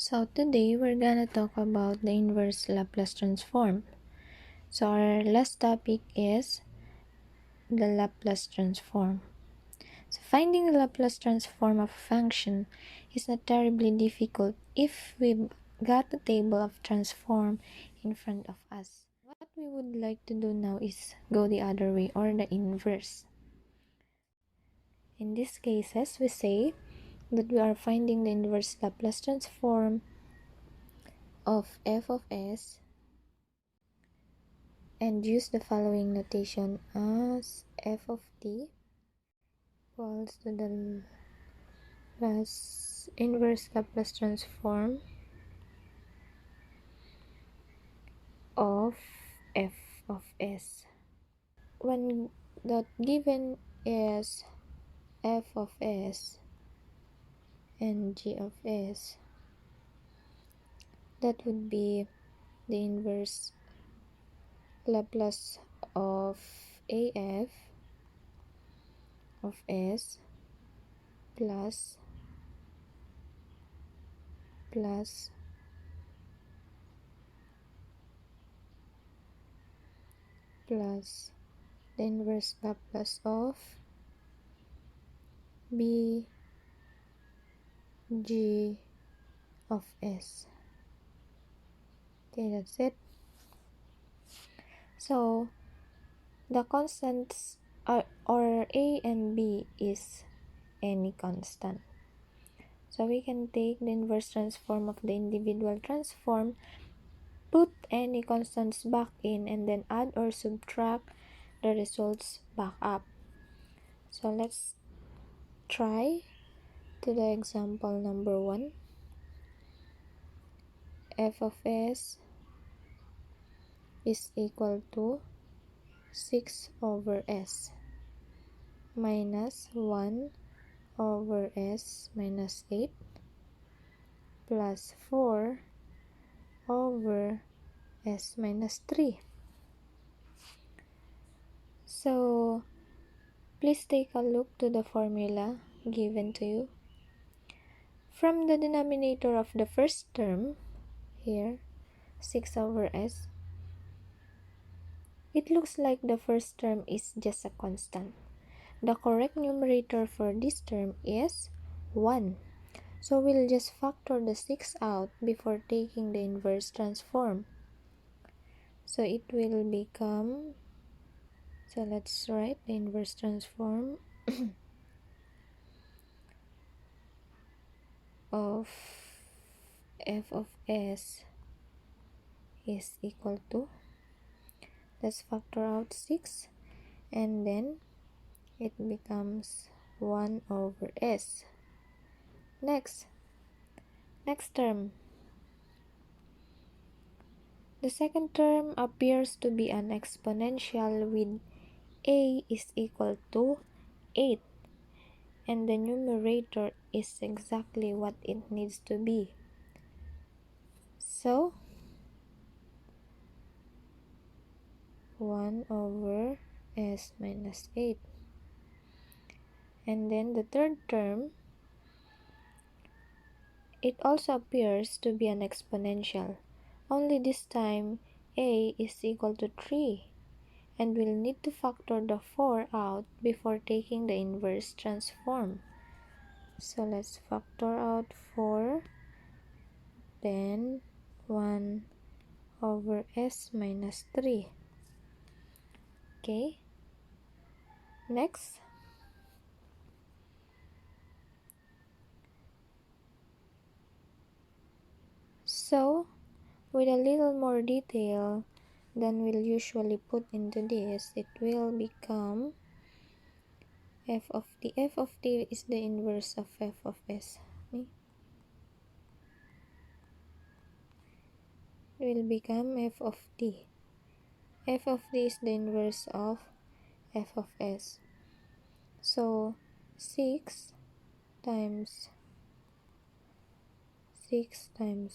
So today we're gonna talk about the inverse Laplace transform. So our last topic is the Laplace transform. So finding the Laplace transform of a function is not terribly difficult if we've got a table of transform in front of us. What we would like to do now is go the other way, or the inverse. In these cases, we say that we are finding the inverse Laplace transform of f of s and use the following notation as f of t equals to the inverse Laplace transform of f of s. When that given is f of s and g of s, that would be the inverse Laplace of af of s plus the inverse Laplace of b g of s. Okay, that's it. So the constants are, or a and b is any constant. So we can take the inverse transform of the individual transform, put any constants back in, and then add or subtract the results back up. So let's try to the example number 1. F of s is equal to 6 over s minus 1 over s minus 8 plus 4 over s minus 3. So please take a look to the formula given to you. From the denominator of the first term, here 6 over s, it looks like the first term is just a constant. The correct numerator for this term is 1. So we'll just factor the 6 out before taking the inverse transform. So it will become, so let's write the inverse transform of f of s is equal to, let's factor out 6, and then it becomes 1 over s. Next term. The second term appears to be an exponential with a is equal to 8, and the numerator is exactly what it needs to be. So 1 over s minus 8. And then the third term, it also appears to be an exponential, only this time a is equal to 3, and we'll need to factor the 4 out before taking the inverse transform. So let's factor out 4, then 1 over s minus 3. Okay, next. So with a little more detail than we'll usually put into this, it will become f of t. F of t is the inverse of f of s. Okay? It will become f of t. F of t is the inverse of f of s. So 6 times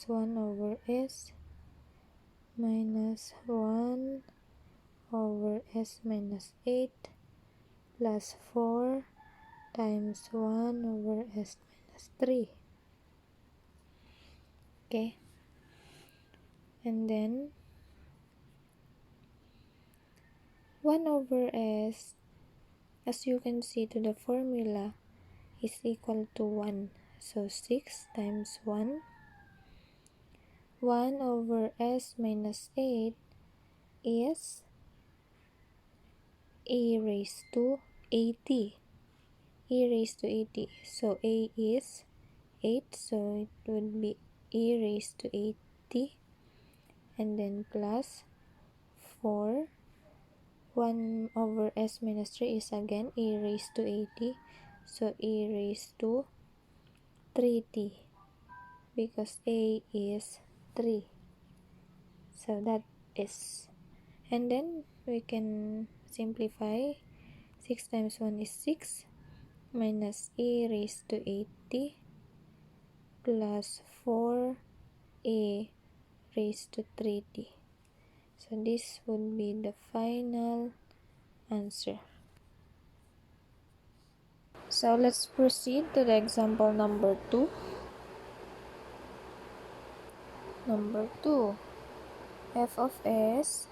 1 over s minus 1 over s minus 8 plus 4 times 1 over s minus 3. Okay, and then 1 over s, as you can see to the formula, is equal to 1. So 6 times 1 over s minus 8 is e raised to 80. E raised to 80. So a is 8, so it would be e raised to 80, and then plus 4. 1 over s minus 3 is again e raised to 80, so e raised to 3t, because a is 3. So that is, and then we can simplify. 6 times 1 is 6, minus e raised to 80 plus 4a raised to 3t. So this would be the final answer. So let's proceed to the example number 2. Number 2, f of s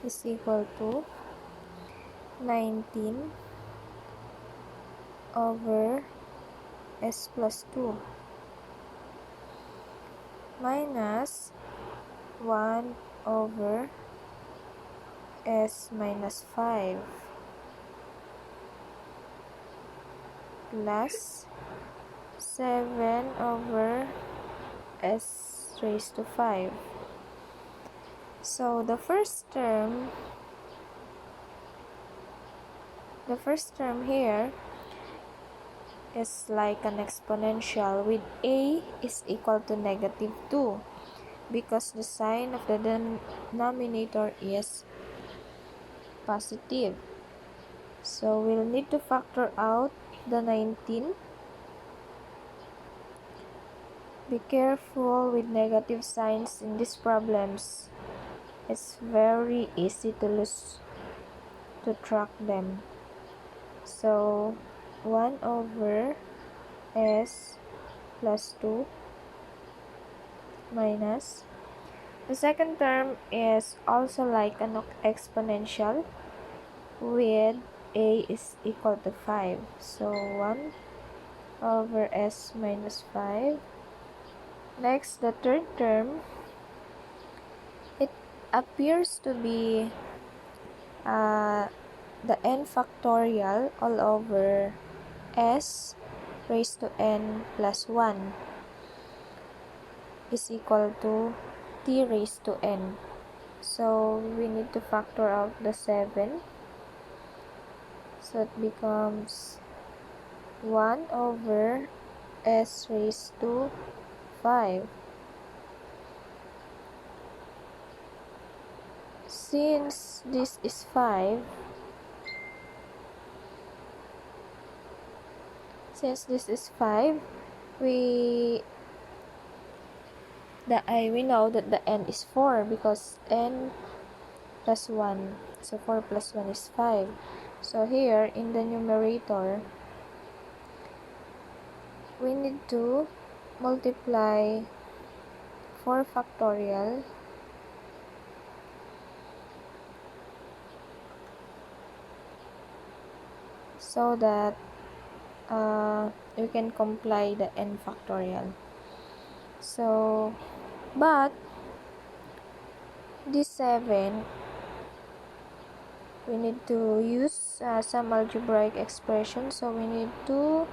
is equal to 19 over s plus 2 minus 1 over s minus 5 plus 7 over s raised to 5. So the first term here is like an exponential with a is equal to negative 2, because the sign of the denominator is positive. So we'll need to factor out the 19. Be careful with negative signs in these problems. It's very easy to track them. So 1 over s plus 2 minus, the second term is also like an exponential with a is equal to 5. So 1 over s minus 5. Next, the third term, it appears to be the n factorial all over s raised to n plus 1 is equal to t raised to n. So we need to factor out the 7. So it becomes 1 over s raised to 5. Since this is 5, we know that the n is 4, because n plus 1, so 4 plus 1 is 5. So here in the numerator, we need to multiply 4 factorial so that you can comply the n factorial. So, but this 7, we need to use some algebraic expression, so we need to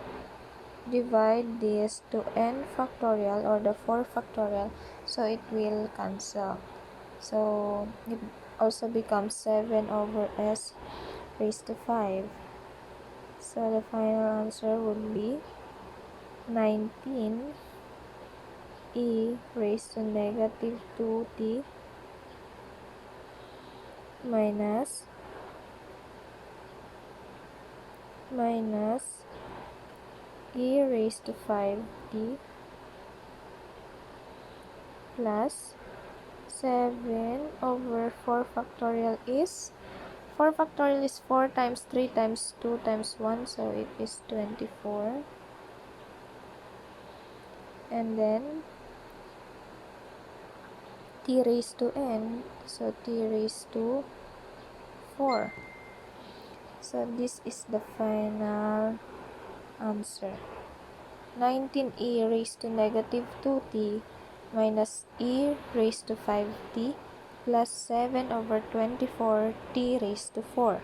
divide this to n factorial or the 4 factorial, so it will cancel. So it also becomes 7 over s raised to 5. So the final answer would be 19 e raised to negative 2t minus e raised to 5t plus 7 over 4 factorial is 4 factorial is 4 times 3 times 2 times 1, so it is 24. And then t raised to n, so t raised to 4. So this is the final answer. 19e raised to negative 2t minus e raised to 5t plus 7 over 24 t raised to 4.